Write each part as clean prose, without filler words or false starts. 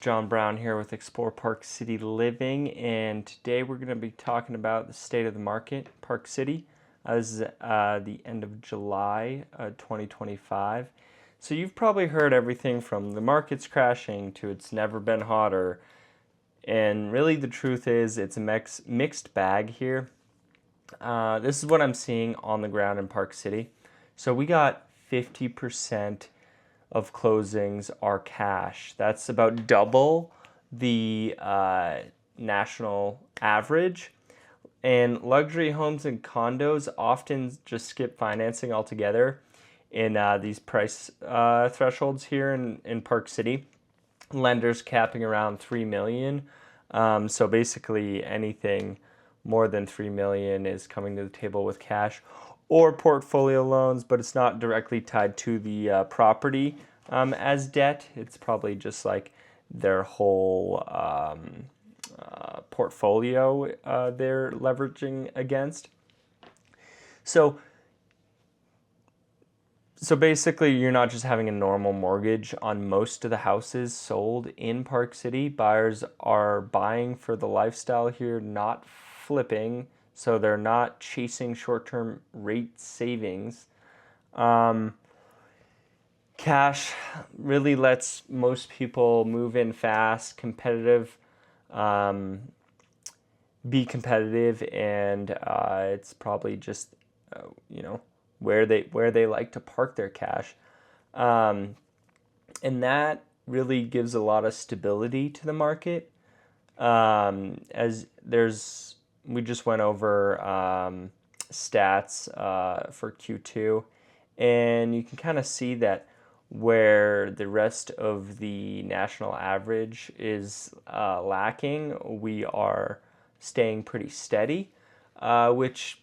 John Brown here with Explore Park City Living, and today we're going to be talking about the state of the market, Park City. This is the end of July 2025. So you've probably heard everything from the market's crashing to it's never been hotter, and really the truth is it's a mixed bag here. This is what I'm seeing on the ground in Park City. So we got 50% of closings are cash. That's about double the national average. And luxury homes and condos often just skip financing altogether in these price thresholds here in Park City. Lenders capping around 3 million. So basically anything more than 3 million is coming to the table with cash or portfolio loans, but it's not directly tied to the property as debt. It's probably just like their whole portfolio they're leveraging against. So basically, you're not just having a normal mortgage on most of the houses sold in Park City. Buyers are buying for the lifestyle here, not flipping. So they're not chasing short-term rate savings. Cash really lets most people move in fast, be competitive, and it's probably just where they like to park their cash, and that really gives a lot of stability to the market. As we just went over stats for Q2, and you can kind of see that where the rest of the national average is lacking, we are staying pretty steady, which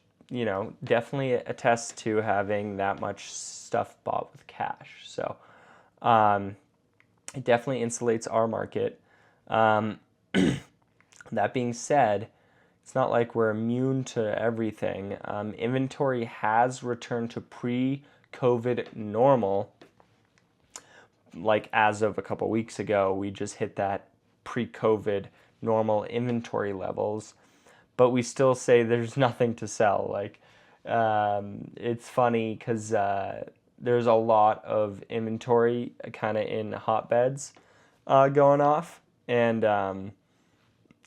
definitely attests to having that much stuff bought with cash. So it definitely insulates our market. That being said, it's not like we're immune to everything. Inventory has returned to pre-COVID normal. Like as of a couple weeks ago, we just hit that pre-COVID normal inventory levels, but we still say there's nothing to sell. Like it's funny because there's a lot of inventory kind of in hotbeds going off, and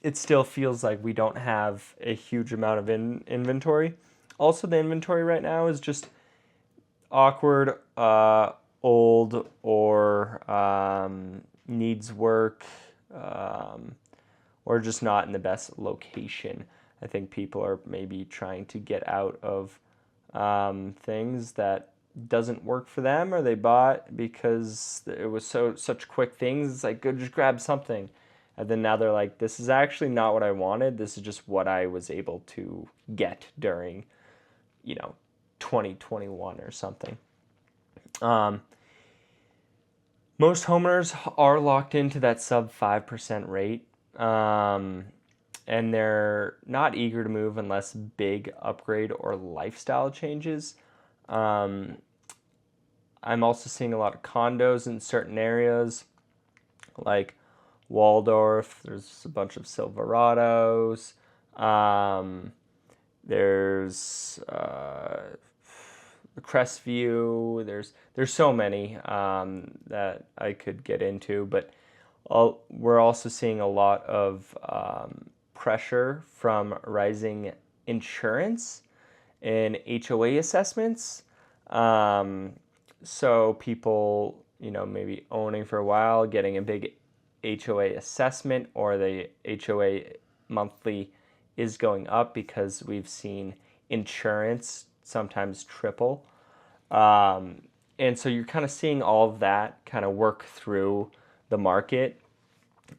it still feels like we don't have a huge amount of inventory. Also, the inventory right now is just awkward, old, or needs work, or just not in the best location. I think people are maybe trying to get out of things that doesn't work for them, or they bought because it was such quick things. It's like, go just grab something. And then now they're like, this is actually not what I wanted. This is just what I was able to get during, 2021 or something. Most homeowners are locked into that sub 5% rate, and they're not eager to move unless big upgrade or lifestyle changes. I'm also seeing a lot of condos in certain areas, like Waldorf. There's a bunch of Silverados. There's Crestview. There's so many that I could get into, but we're also seeing a lot of pressure from rising insurance and HOA assessments. So people, maybe owning for a while, getting a big HOA assessment, or the HOA monthly is going up because we've seen insurance sometimes triple. And so you're kind of seeing all of that kind of work through the market.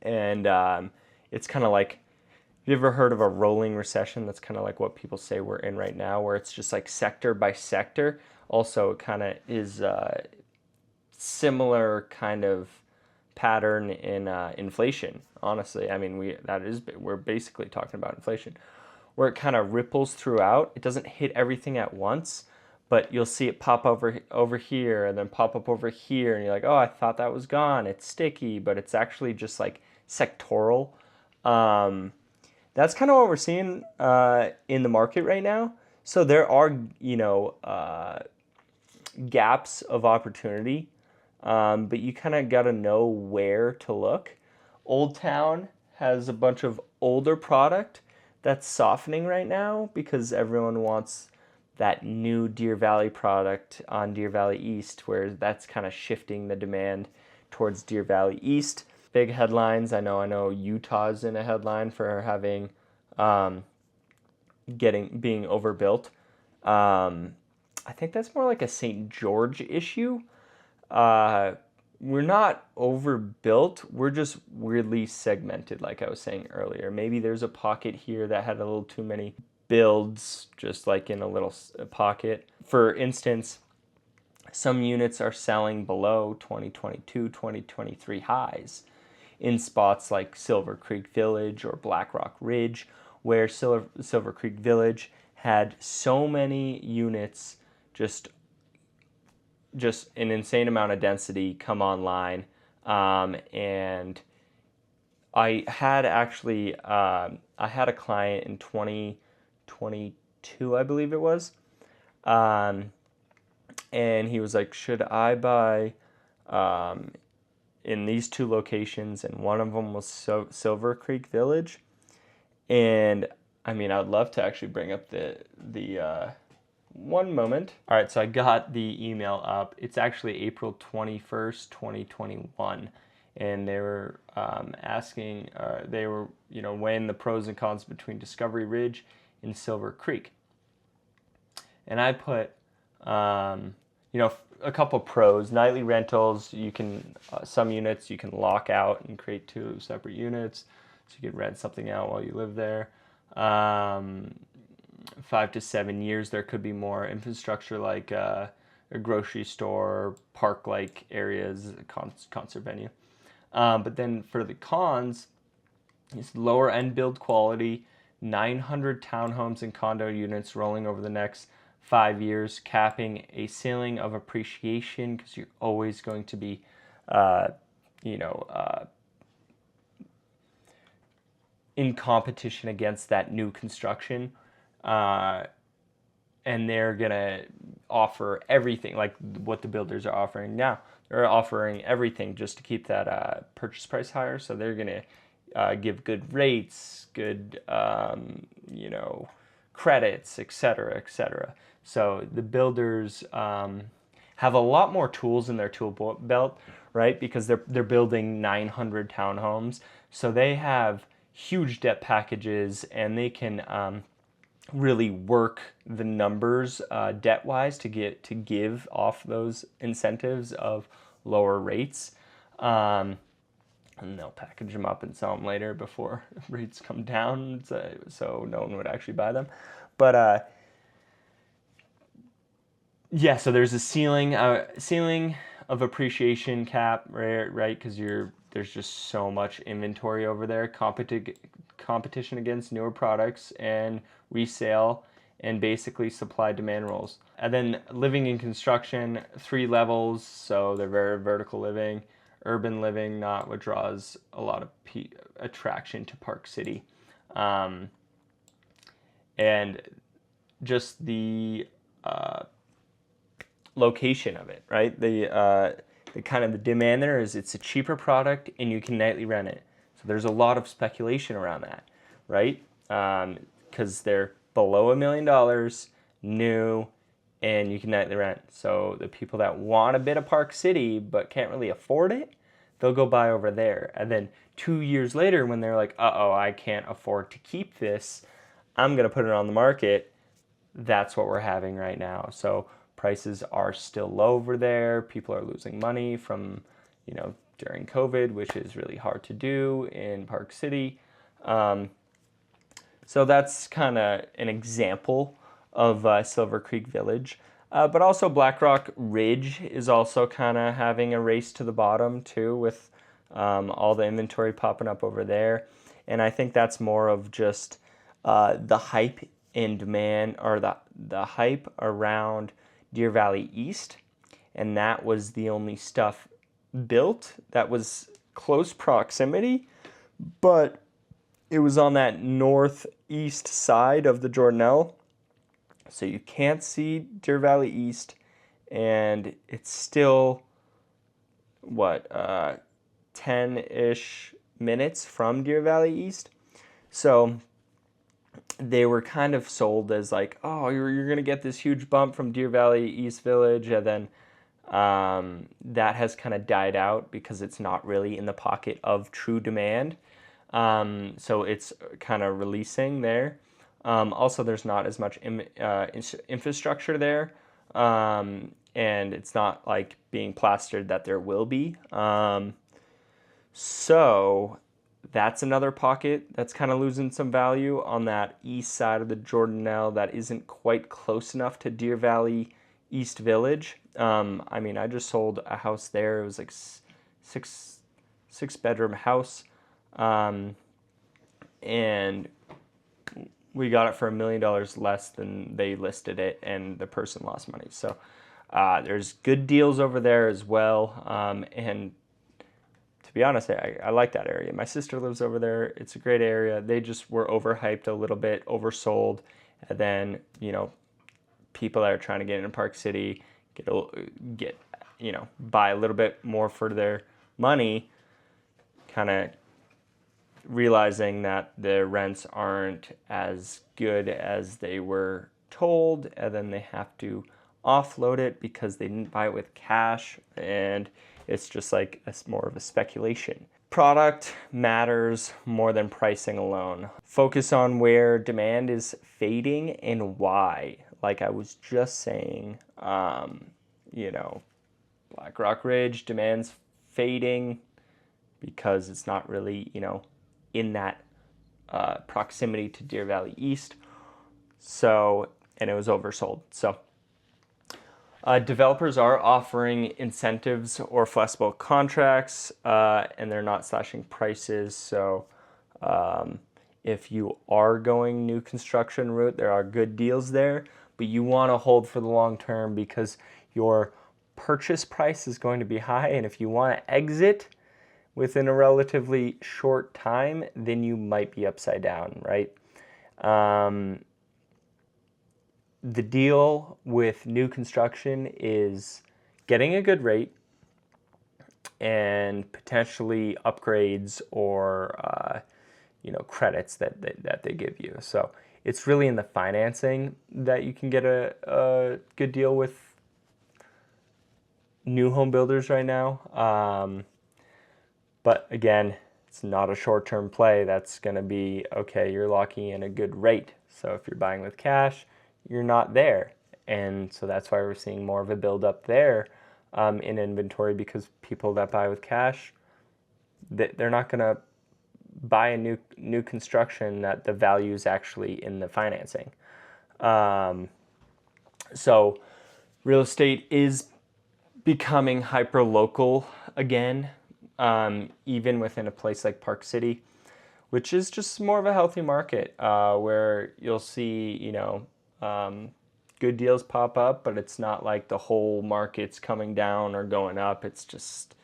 And it's kind of like, have you ever heard of a rolling recession? That's kind of like what people say we're in right now, where it's just like sector by sector. Also, it kind of is similar kind of pattern in inflation. Honestly, I mean, we're basically talking about inflation, where it kind of ripples throughout. It doesn't hit everything at once, but you'll see it pop over here and then pop up over here, and you're like, oh, I thought that was gone. It's sticky, but it's actually just like sectoral. That's kind of what we're seeing in the market right now. So there are, gaps of opportunity, but you kind of got to know where to look. Old Town has a bunch of older product that's softening right now because everyone wants that new Deer Valley product on Deer Valley East, where that's kind of shifting the demand towards Deer Valley East. Big headlines. I know Utah's in a headline for having being overbuilt. I think that's more like a St. George issue. We're not overbuilt. We're just weirdly segmented, like I was saying earlier. Maybe there's a pocket here that had a little too many builds, just like in a little pocket. For instance, some units are selling below 2022, 2023 highs in spots like Silver Creek Village or Black Rock Ridge, where Silver Creek Village had so many units, just an insane amount of density come online. And I had I had a client in 2022, I believe it was, and he was like, should I buy in these two locations? And one of them was Silver Creek Village. And I mean, I'd love to actually bring up the one moment. All right, so I got the email up. It's actually April 21st, 2021. And they were asking, they were, weighing the pros and cons between Discovery Ridge and Silver Creek. And I put, a couple pros. Nightly rentals, you can, some units you can lock out and create two separate units. So you can rent something out while you live there. 5 to 7 years, there could be more infrastructure like a grocery store, park-like areas, concert venue. But then for the cons, it's lower end build quality, 900 townhomes and condo units rolling over the next 5 years, capping a ceiling of appreciation because you're always going to be, in competition against that new construction. And they're going to offer everything like what the builders are offering now. They're offering everything just to keep that purchase price higher. So they're going to give good rates, good, credits, et cetera, et cetera. So the builders have a lot more tools in their tool belt, right? Because they're building 900 townhomes. So they have huge debt packages, and they can really work the numbers debt-wise to give off those incentives of lower rates, and they'll package them up and sell them later before rates come down, so no one would actually buy them. But yeah, so there's a ceiling of appreciation cap, right? Because there's just so much inventory over there, competition against newer products and resale, and basically supply-demand rules. And then living in construction, 3 levels, so they're very vertical living, urban living, not what draws a lot of attraction to Park City. And just the location of it, right? The kind of the demand there is it's a cheaper product and you can nightly rent it. So there's a lot of speculation around that, right? Because they're below $1 million, new, and you can nightly rent. So the people that want a bit of Park City but can't really afford it, they'll go buy over there. And then 2 years later, when they're like, uh-oh, I can't afford to keep this, I'm going to put it on the market. That's what we're having right now. So prices are still low over there. People are losing money from, during COVID, which is really hard to do in Park City. So that's kind of an example of Silver Creek Village. But also Black Rock Ridge is also kind of having a race to the bottom too, with all the inventory popping up over there. And I think that's more of just the hype and demand, or the hype around Deer Valley East, and that was the only stuff built that was close proximity, but it was on that northeast side of the Jordanelle, so you can't see Deer Valley East, and it's still, 10-ish minutes from Deer Valley East. So they were kind of sold as like, oh, you're going to get this huge bump from Deer Valley East Village, and then that has kind of died out because it's not really in the pocket of true demand. So it's kind of releasing there. Also, there's not as much infrastructure there, and it's not like being plastered that there will be. So that's another pocket that's kind of losing some value on that east side of the Jordanelle that isn't quite close enough to Deer Valley East Village. I just sold a house there. It was like six bedroom house, and we got it for $1 million less than they listed it, and the person lost money. So there's good deals over there as well, and to be honest, I like that area. My sister lives over there. It's a great area. They just were overhyped a little bit, oversold, and then people that are trying to get into Park City get buy a little bit more for their money, kind of realizing that the rents aren't as good as they were told, and then they have to offload it because they didn't buy it with cash, and it's just like more of a speculation. Product matters more than pricing alone. Focus on where demand is fading and why. Like I was just saying, Black Rock Ridge, demand's fading because it's not really, in that proximity to Deer Valley East. So, and it was oversold. So, developers are offering incentives or flexible contracts, and they're not slashing prices. So, if you are going new construction route, there are good deals there, but you want to hold for the long term because your purchase price is going to be high, and if you want to exit within a relatively short time, then you might be upside down, right? The deal with new construction is getting a good rate and potentially upgrades or credits that they give you. So it's really in the financing that you can get a good deal with new home builders right now. But again, it's not a short-term play. That's going to be, okay, you're locking in a good rate. So if you're buying with cash, you're not there. And so that's why we're seeing more of a build-up there in inventory, because people that buy with cash, they're not going to buy a new construction that the value is actually in the financing. So real estate is becoming hyper-local again. Even within a place like Park City, which is just more of a healthy market, where you'll see, good deals pop up, but it's not like the whole market's coming down or going up. It's just,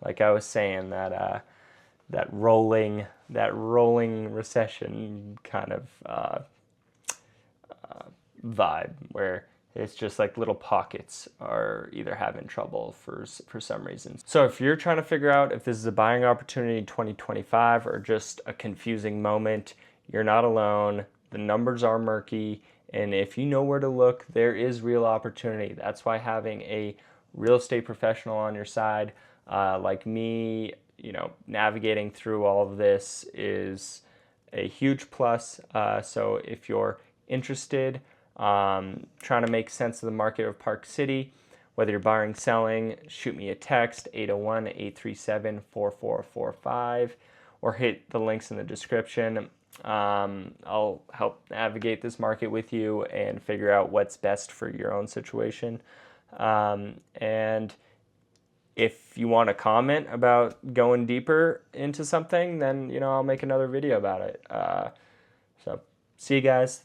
like I was saying, that rolling recession kind of vibe, where it's just like little pockets are either having trouble for some reason. So if you're trying to figure out if this is a buying opportunity in 2025 or just a confusing moment, you're not alone. The numbers are murky, and if you know where to look, there is real opportunity. That's why having a real estate professional on your side, like me, navigating through all of this is a huge plus. So if you're interested, trying to make sense of the market of Park City, whether you're buying, selling, shoot me a text, 801-837-4445, or hit the links in the description. I'll help navigate this market with you and figure out what's best for your own situation. And if you want to comment about going deeper into something, then I'll make another video about it. So see you guys.